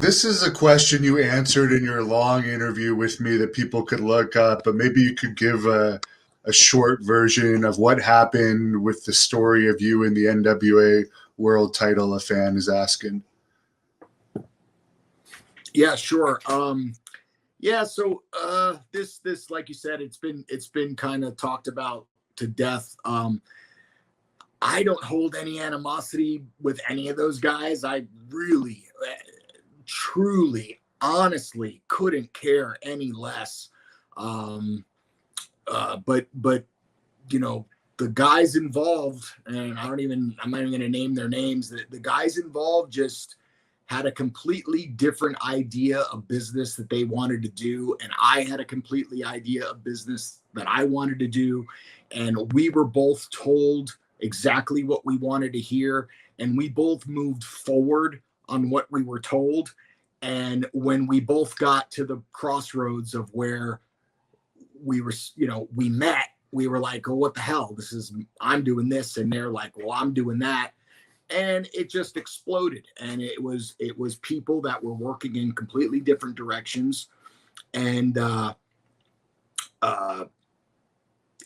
This is a question you answered in your long interview with me that people could look up, but maybe you could give a short version of what happened with the story of you and the NWA world title, a fan is asking. Yeah, sure. Yeah, so this like you said, it's been kind of talked about to death. I don't hold any animosity with any of those guys. I really, truly, honestly couldn't care any less. But you know, the guys involved, and I'm not even going to name their names. The guys involved just had a completely different idea of business that they wanted to do, and I had a completely idea of business that I wanted to do, and we were both told exactly what we wanted to hear, and we both moved forward on what we were told. And when we both got to the crossroads of where we were, we met, we were like, oh, what the hell? I'm doing this, and they're like, well, I'm doing that. And it just exploded. And it was people that were working in completely different directions. And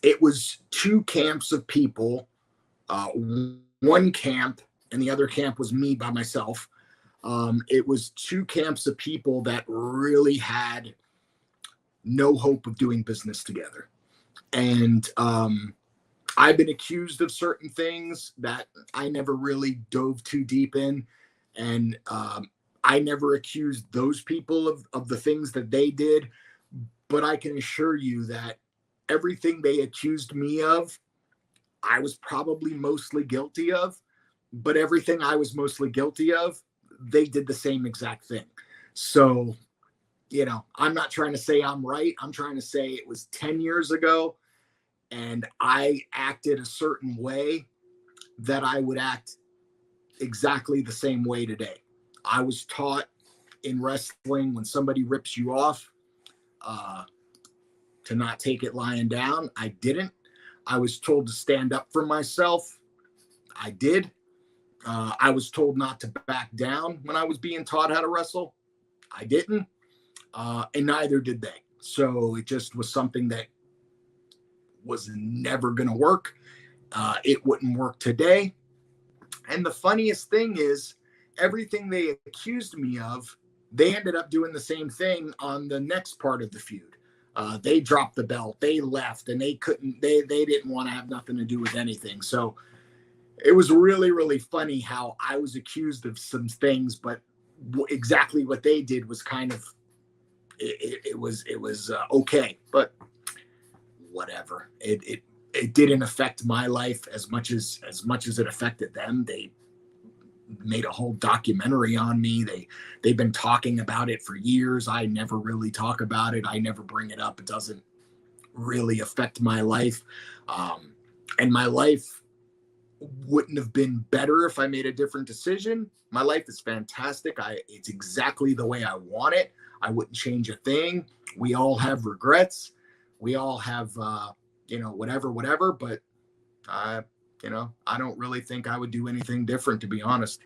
it was two camps of people. One camp, and the other camp was me by myself. It was two camps of people that really had no hope of doing business together. And I've been accused of certain things that I never really dove too deep in. And I never accused those people of the things that they did. But I can assure you that everything they accused me of, I was probably mostly guilty of. But everything I was mostly guilty of, they did the same exact thing. So, I'm not trying to say I'm right. I'm trying to say it was 10 years ago, and I acted a certain way that I would act exactly the same way today. I was taught in wrestling, when somebody rips you off, to not take it lying down. I didn't. I was told to stand up for myself. I did. I was told not to back down when I was being taught how to wrestle. I didn't. And neither did they. So it just was something that was never going to work. It wouldn't work today. And the funniest thing is, everything they accused me of, they ended up doing the same thing on the next part of the feud. They dropped the belt, they left, and they didn't want to have nothing to do with anything. So it was really, really funny how I was accused of some things, but exactly what they did was kind of, it was okay, but whatever. It didn't affect my life as much as it affected them. They made a whole documentary on me. They've been talking about it for years. I never really talk about it. I never bring it up. It doesn't really affect my life. And my life wouldn't have been better if I made a different decision. My life is fantastic. It's exactly the way I want it. I wouldn't change a thing. We all have regrets. We all have, whatever, but I don't really think I would do anything different, to be honest.